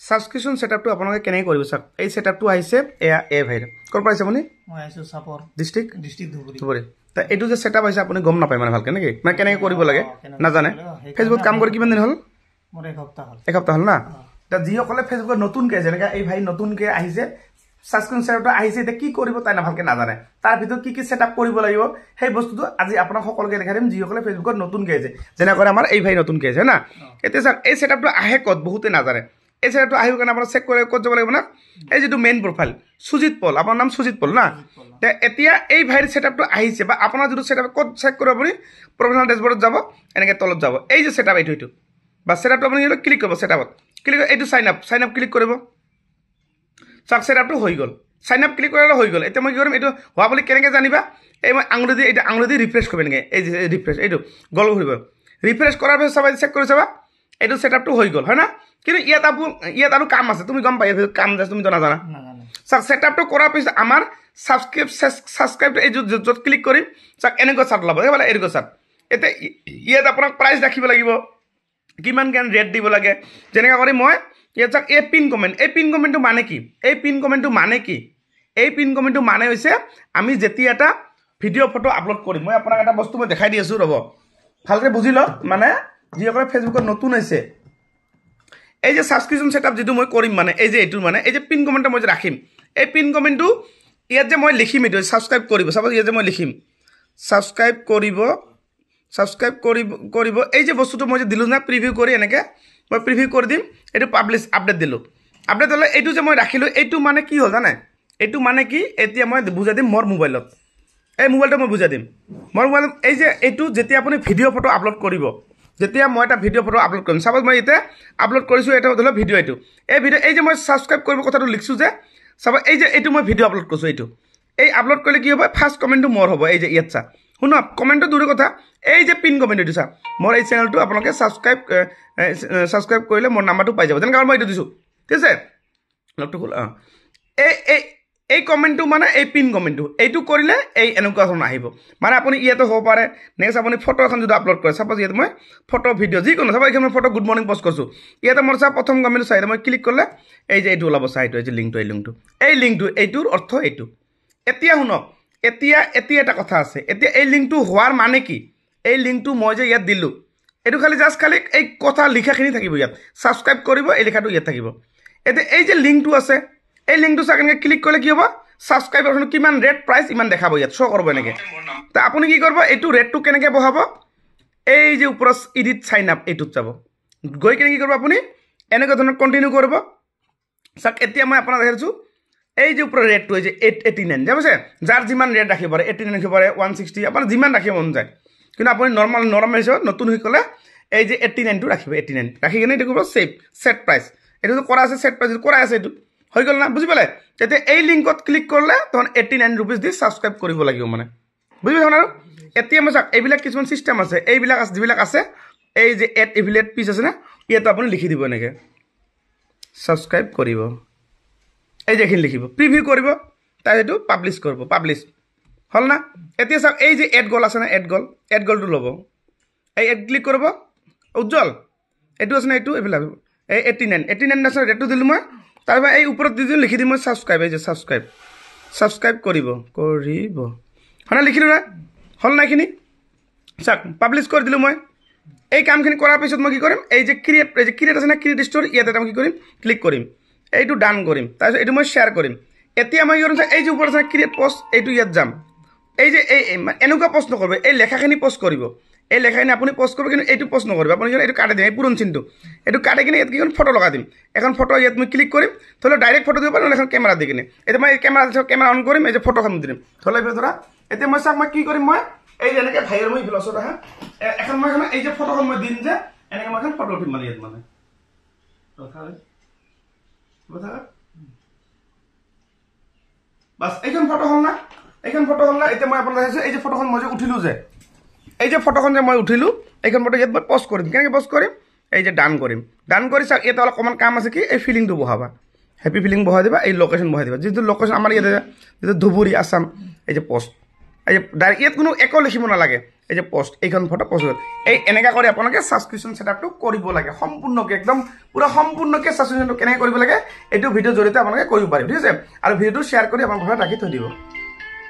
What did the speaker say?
সাবস্ক্ৰিপশন সেটআপটো আপোনালোকে কেনে কৰিব স্যাৰ এই সেটআপটো আহিছে এয়া এ ভাইৰ কৰ পাইছে আপুনি মই আইছো সাপৰ ডিস্ট্ৰিক্ট ধুবুৰী তা এটো যে সেটআপ আহিছে আপুনি গম নাপায় মানে ভালকে নেকি মানে কেনে কৰিব লাগে না জানে ফেসবুক কাম কৰি কিমান দিন হ'ল মোৰ এক সপ্তাহ হ'ল না তা যিসকলে ফেসবুকত নতুনকে যেনেকা এই ভাই নতুনকে আহিছে সাবস্ক্রিপশন সেটআপটো আহিছে তে কি কৰিব তাই না ভালকে না জানে তাৰ ভিতৰত কি সেটআপ কৰিব লাগিব সেই বস্তুটো আজি আপোনাক সকলোকে দেখাই দিম যিসকলে ফেসবুকত নতুনকে আহিছে যেনে কৰে আমাৰ এই ভাই নতুনকে আহিছে না এতে স্যার এই সেটআপটো আহে কত বহুতে না জানে এই সেটআপটো আহিব কাৰণে আপোনাৰ চেক কৰে কত যাব লাগিব না এই যেটো মেইন প্ৰফাইল সুজিত পল আপোনাৰ নাম সুজিত পল না তে এতিয়া এই ভাইৰ সেটআপটো আহিছে বা আপোনাৰ যেটো সেটআপ কত চেক কৰিব আপুনি প্ৰফেশনাল ড্যাশবোৰ্ডত যাব এনেকে তলত যাব এই যে সেটআপ এইটো বা সেটআপটো আপুনি ক্লিক কৰিব সেটআপত ক্লিক এইটো সাইন আপ ক্লিক কৰিব সব সেটআপটো হৈ গল সাইন আপ ক্লিক কৰিলে হৈ গল এতিয়া মই কি কৰিম এইটো হোৱা বুলি কেনেকে জানিবা এই মই আঙুলি দি ৰিফ্ৰেশ কৰিব নেকি এই যে ৰিফ্ৰেশ এইটো গল ঘূৰিব ৰিফ্ৰেশ কৰাৰ পিছত সবাই চেক কৰি চাবা এইটো সেটআপটো হৈ গল হয় না কিন্তু ইয়াত আৰু কাম আছে তুমি গম পাই কাম আছে তুমি তো না জানা স্যার সেটআপটো কৰাৰ পিছত আমাৰ সাবস্ক্ৰাইব এই যত ক্লিক কৰিম স্যাৰ এনেকৈ চাৰ্ট লাব মানে এনেকৈ চাৰ্ট এতে ইয়াত আপোনাক প্ৰাইস ৰাখিব লাগিব কিমান কেন ৰেট দিব লাগে যেনেকা কৰি মই ইয়াত চাক এই পিন কমেন্টটো মানে কি এই পিন কমেন্টটো মানে হৈছে আমি যেতিয়া এটা ভিডিও ফটো আপলোড কৰিম মই আপোনাক এটা বস্তু মই দেখাই দি আছো ৰব ভালকে বুজি ল মানে যিসকলে ফেসবুকত নতুন হৈছে এই যে সাবস্ক্রিপশন সেটআপ যেটো মই কৰিম মানে এই যে এইটো মানে এই যে পিন কমেন্টটো মই যে ৰাখিম এই পিন কমেন্টটো ইয়াত যে মই লিখিম এইটো সাবস্ক্ৰাইব কৰিব সাপোজ ইয়াত যে মই লিখিম সাবস্ক্ৰাইব কৰিব এই যে বস্তুটো মই যে দিলো না প্ৰিভিউ কৰি এনেকে মই প্ৰিভিউ কৰি দিম এটো পাবলিশ আপডেট দিলো আপডেট হলে এইটো যে মই ৰাখিলো এইটো মানে কি হ'ল জানে এইটো মানে কি এতিয়া মই বুজাই দিম মোৰ মোবাইলত এই মোবাইলটো মই বুজাই দিম মোৰ মোবাইল এই যে এইটো যেতিয়া আপুনি ভিডিও ফটো আপলোড কৰিব যেতিয়া মই এটা ভিডিও ফটো আপলোড কৰিম সাপোজ মই ইতে আপলোড কৰিছো এটা হলো ভিডিও এইটো এই ভিডিও এই যে মই সাবস্ক্ৰাইব কৰিব কথাটো লিখছো যে সাপোজ এই যে এইটো মই ভিডিও আপলোড কৰিছো এইটো এই আপলোড কৰিলে কি হ'ব ফাৰ্স্ট কমেন্টটো মোৰ হ'ব এই যে ইয়াত চা শুনো কমেন্টটো দূৰ কথা এই যে পিন কমেন্ট দিছা মোৰ এই চেনেলটো আপোনালোকে সাবস্ক্ৰাইব কৰিলে মোৰ নাম্বাৰটো পাই যাব যেনেকৈ মই এইটো দিছো ঠিক আছে লগটো খোল এই কমেন্টটো মানে এই পিন কমেন্টটো এইটো কৰিলে এই এনেকুৱা ধৰণৰ আহিব মানে আপুনি ইয়াতে হ'ব পাৰে নেক্সট আপুনি ফটো এখন যদি আপলোড কৰে সাপোজ ইয়াত মই ফটো ভিডিও যিকোনো সাপোজ এখানে ফটো গুড মৰ্নিং পোষ্ট কৰিছো ইয়াতে মোৰ চা প্ৰথম কমেন্টটো চাই মই ক্লিক কৰিলে এই যে এইটো ওলাব চাইটো এই যে লিংকটো এইটোৰ অৰ্থ এইটো এতিয়া শুনক এতিয়া এটা কথা আছে এতিয়া এই লিংকটো হোৱাৰ মানে কি এই লিংকটো মই যে ইয়াত দিলো এটো খালি জাস্ট খালি এই কথা লিখাখিনি থাকিব ইয়াত সাবস্ক্রাইব কৰিব এই লিখাটো ইয়াত থাকিব এতিয়া এই যে লিংকটো আছে এই লিংকটো সাকেনকে ক্লিক কৰিলে কি হ'ব সাবস্ক্ৰাইব অপশন কিমান ৰেট প্ৰাইস ইমান দেখাব ইয়াত শো কৰিব এনেকে তা আপুনি কি কৰিব এইটো ৰেটটো কেনেকে বহাব এই যে ওপৰত এডিট সাইন আপ এইটোত যাব গৈ কেনে কি কৰিব আপুনি এনেকৈ ধৰণৰ কন্টিনিউ কৰিব সাক এতিয়া মই আপোনাক দেখাইছো এই যে উপৰ ৰেটটো এই যে 889 যাবছে যাৰ যিমান ৰেট ৰাখিব পাৰে 89 ৰাখিব পাৰে 160 আপোনাৰ যিমান ৰাখিব মন যায় কিন্তু আপুনি নৰমাল হিচাপত নতুন হৈ গলে এই যে 89 টো ৰাখিব 89 ৰাখি কেনে এইটো কৰিব সেট প্ৰাইস এটো কৰা আছে সেট প্ৰাইস কৰা আছে এইটো হৈ গল না বুজি পালে তেতিয়া এই লিংকত ক্লিক কৰিলে তখন 89 रुपीस দি সাবস্ক্ৰাইব কৰিব লাগিব মানে বুজি পালে আৰু এতিয়া মই চাক এইবিলাক কিছুমান সিস্টেম আছে এইবিলাক আছে যিবিলাক আছে এই যে এড এফিলিয়েট পিস আছে না ইয়াত আপুনি লিখি দিব এনেকে সাবস্ক্রাইব কৰিব এই যে লিখিব প্ৰিভিউ কৰিব তাই এটো পাবলিশ কৰিব পাবলিশ হল না এতিয়া চাক এই যে এড গল আছে না এড গলটো লব এই এড ক্লিক কৰিব উজ্জ্বল এটো আছে না এটো এবিলাক এই 89 আছে ৰেটটো দিলো মই তাৰপা এই ওপৰত দিদিও লিখি দিম মই সাবস্ক্ৰাইব এই যে সাবস্ক্ৰাইব কৰিব হনা লিখিলো না হল না খিনি চাক পাবলিশ কৰি দিলো মই এই কামখিনি কৰাৰ পিছত মই কি কৰিম এই যে ক্ৰিয়েট আছে না ক্ৰিয়েট ষ্টৰ ইয়াতে মই কি কৰিম ক্লিক কৰিম এইটো ডান কৰিম তাৰপিছত এইটো মই শেয়াৰ কৰিম এতিয়া মই কৰিম এই যে ওপৰত আছে ক্ৰিয়েট পোষ্ট এইটো ইয়াত যাম এই যে এই এনেকুৱা পোষ্ট নকৰিব এই লেখাখিনি পোষ্ট কৰিব এই লেখাখিনি আপুনি পোষ্ট কৰিব কিন্তু এইটো পোষ্ট নকৰিব আপুনি এইটো কাটি দিম এই পুৰণ চিনটো এইটো কাটি কিনে ইয়াত কিখন ফটো লগাই দিম এখন ফটো ইয়াত মই ক্লিক কৰিম থলে ডাইৰেক্ট ফটো দিব পাৰো এখন কেমেৰা দি কিনে এটা মই কেমেৰা অন কৰিম এই যে ফটোখন দিম থলে ধৰা এতিয়া মই চাক মই কি কৰিম মই এই যে এনেকে ভাইৰ মই ভিলছত আহা এখন মই এই যে ফটোখন মই দিম যে এনেকে মই এখন ফটো উঠিম মানে ইয়াত মানে কথা বাস এইখন ফটো হল না এতিয়া মই আপোনাক দেখাইছো এই যে ফটোখন মই যে উঠিলো যে এই যে ফটোখন যে মই উঠিলো এইখন ফটো ইয়াত মই পোষ্ট কৰিম কেনেকৈ পোষ্ট কৰিম এই যে ডান কৰি চাক এটা অলপমান কাম আছে কি এই ফিলিংটো বহাবা হেপি ফিলিং বহাই দিবা এই লোকেশন বহাই দিবা যেটো লোকেশন আমাৰ ইয়াতে যেটো ধুবুৰী আসাম এই যে পোষ্ট এই যে ডাইৰেক্ট ইয়াত কোনো একো লিখিব নালাগে এই যে পোষ্ট এইখন ফটো পোষ্ট হ'ল এই এনেকা কৰি আপোনালোকে ছাবস্ক্ৰিপশ্যন ছেটআপটো কৰিব লাগে সম্পূৰ্ণকৈ একদম পুৰা সম্পূৰ্ণকৈ ছাবস্ক্ৰিপশ্যনটো কেনেকৈ কৰিব লাগে এইটো ভিডিঅ'ৰ জৰিয়তে আপোনালোকে কৰিব পাৰিব ঠিক আছে আৰু ভিডিঅ'টো শ্বেয়াৰ কৰি আপোনালোকৰ ঘৰত ৰাখি থৈ দিব